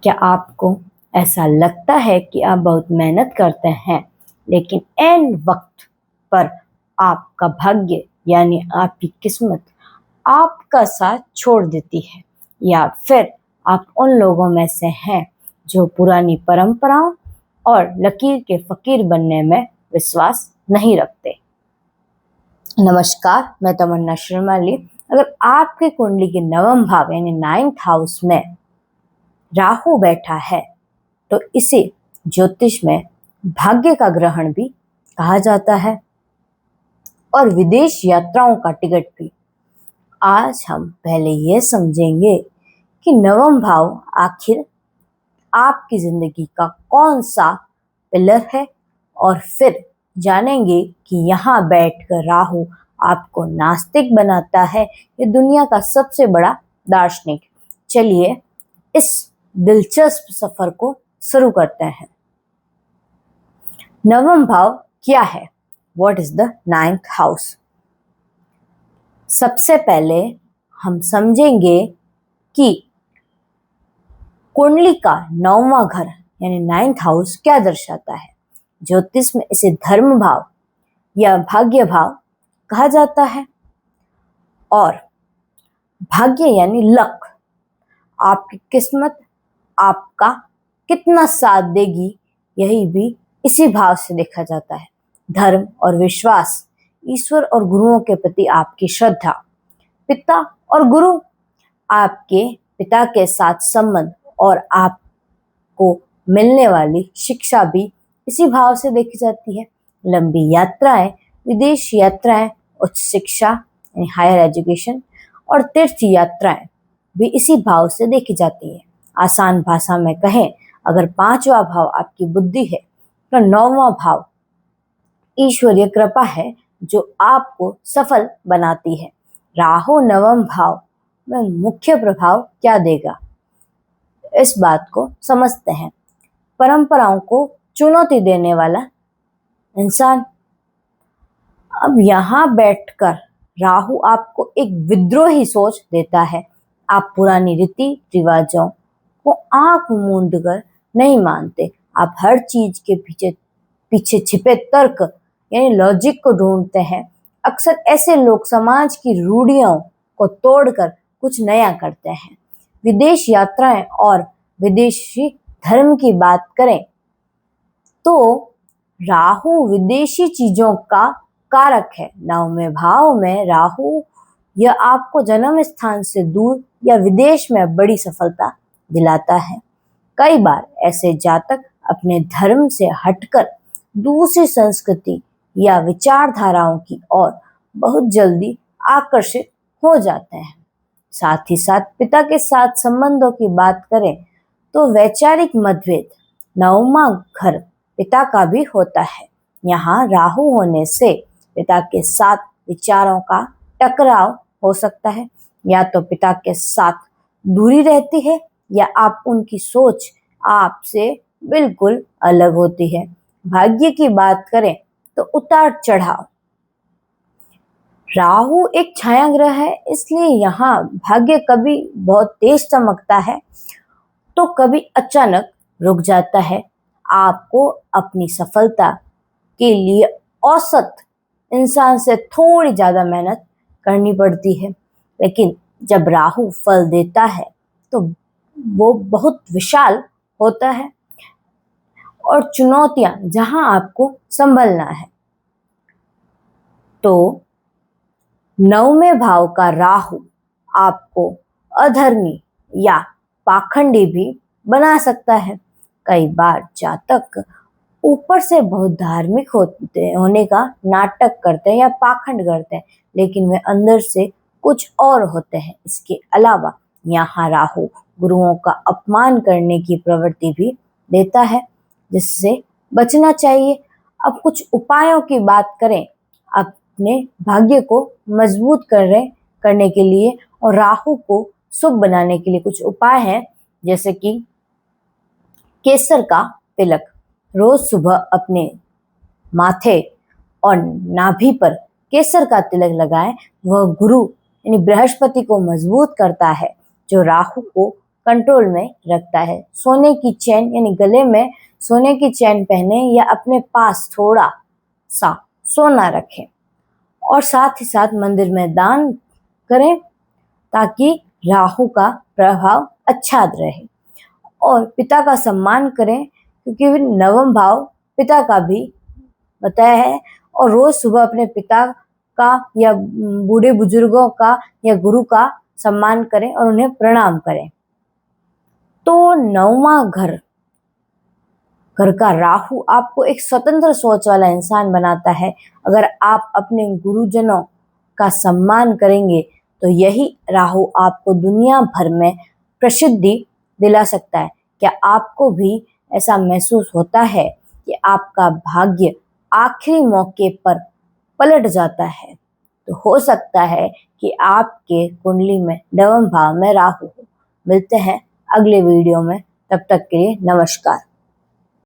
क्या आपको ऐसा लगता है कि आप बहुत मेहनत करते हैं, लेकिन ऐन वक्त पर आपका भाग्य यानी आपकी किस्मत आपका साथ छोड़ देती है? या फिर आप उन लोगों में से हैं जो पुरानी परंपराओं और लकीर के फकीर बनने में विश्वास नहीं रखते? नमस्कार, मैं तमन्ना शर्माली। अगर आपकी कुंडली के नवम भाव यानी 9th हाउस में राहु बैठा है तो इसे ज्योतिष में भाग्य का ग्रहण भी कहा जाता है और विदेश यात्राओं का टिकट भी। आज हम पहले यह समझेंगे कि नवम भाव आखिर आपकी जिंदगी का कौन सा पिलर है, और फिर जानेंगे कि यहाँ बैठकर राहु आपको नास्तिक बनाता है या दुनिया का सबसे बड़ा दार्शनिक। चलिए इस दिलचस्प सफर को शुरू करते हैं। नवम भाव क्या है? What is the 9th house? सबसे पहले हम समझेंगे कि कुंडली का 9वां घर यानी 9th हाउस क्या दर्शाता है। ज्योतिष में इसे धर्म भाव या भाग्य भाव कहा जाता है, और भाग्य यानी लक, आपकी किस्मत आपका कितना साथ देगी, यही भी इसी भाव से देखा जाता है। धर्म और विश्वास, ईश्वर और गुरुओं के प्रति आपकी श्रद्धा, पिता और गुरु, आपके पिता के साथ संबंध और आपको मिलने वाली शिक्षा भी इसी भाव से देखी जाती है। लंबी यात्राएं, विदेश यात्राएं, उच्च शिक्षा यानी हायर एजुकेशन और तीर्थ यात्राएं भी इसी भाव से देखी जाती है। आसान भाषा में कहें, अगर 5वां भाव आपकी बुद्धि है तो 9वां भाव ईश्वरीय कृपा है जो आपको सफल बनाती है। राहु नवम भाव में मुख्य प्रभाव क्या देगा, इस बात को समझते हैं। परंपराओं को चुनौती देने वाला इंसान। अब यहाँ बैठकर राहु आपको एक विद्रोही सोच देता है। आप पुरानी रीति रिवाजों को आंख मूंद कर नहीं मानते। आप हर चीज के पीछे पीछे छिपे तर्क यानी लॉजिक को ढूंढते हैं। अक्सर ऐसे लोग समाज की रूढ़ियों को तोड़कर कुछ नया करते हैं। विदेश यात्राएं और विदेशी धर्म की बात करें तो राहु विदेशी चीजों का कारक है। 9वें भाव में राहु यह आपको जन्म स्थान से दूर या विदेश में बड़ी सफलता दिलाता है। कई बार ऐसे जातक अपने धर्म से हटकर दूसरी संस्कृति या विचारधाराओं की ओर बहुत जल्दी आकर्षित हो जाते हैं। साथ ही साथ पिता के साथ संबंधों की बात करें तो वैचारिक मतभेद, 9वां घर पिता का भी होता है। यहाँ राहु होने से पिता के साथ विचारों का टकराव हो सकता है। या तो पिता के साथ दूरी रहती है या आप उनकी सोच आपसे बिल्कुल अलग होती है। भाग्य की बात करें तो उतार चढ़ाव। राहु एक छाया ग्रह है, इसलिए यहाँ भाग्य कभी बहुत तेज चमकता है तो कभी अचानक रुक जाता है। आपको अपनी सफलता के लिए औसत इंसान से थोड़ी ज्यादा मेहनत करनी पड़ती है, लेकिन जब राहु फल देता है तो वो बहुत विशाल होता है और चुनौतियां जहां आपको संभलना है। तो 9वें भाव का राहु आपको अधर्मी या पाखंडी भी बना सकता है। कई बार जातक ऊपर से बहुत धार्मिक होने का नाटक करते हैं या पाखंड करते हैं, लेकिन वे अंदर से कुछ और होते हैं। इसके अलावा यहाँ राहु गुरुओं का अपमान करने की प्रवृत्ति भी देता है, जिससे बचना चाहिए। अब कुछ उपायों की बात करें अपने भाग्य को मजबूत करने के लिए और राहु को शुभ बनाने के लिए कुछ उपाय हैं, जैसे कि केसर का तिलक। रोज सुबह अपने माथे और नाभि पर केसर का तिलक लगाएं। वह गुरु यानी बृहस्पति को मजबूत करता है, जो राहु को कंट्रोल में रखता है। सोने की चेन यानी गले में सोने की चेन पहने या अपने पास थोड़ा सा सोना रखें और साथ ही साथ मंदिर में दान करें ताकि राहु का प्रभाव अच्छा रहे। और पिता का सम्मान करें क्योंकि नवम भाव पिता का भी बताया है। और रोज सुबह अपने पिता का या बूढ़े बुजुर्गों का या गुरु का सम्मान करें और उन्हें प्रणाम करें। तो नौवां घर का राहु आपको एक स्वतंत्र सोच वाला इंसान बनाता है। अगर आप अपने गुरुजनों का सम्मान करेंगे तो यही राहु आपको दुनिया भर में प्रसिद्धि दिला सकता है। क्या आपको भी ऐसा महसूस होता है कि आपका भाग्य आखिरी मौके पर पलट जाता है? तो हो सकता है कि आपके कुंडली में नवम भाव में राहु हो। मिलते हैं अगले वीडियो में, तब तक के लिए नमस्कार।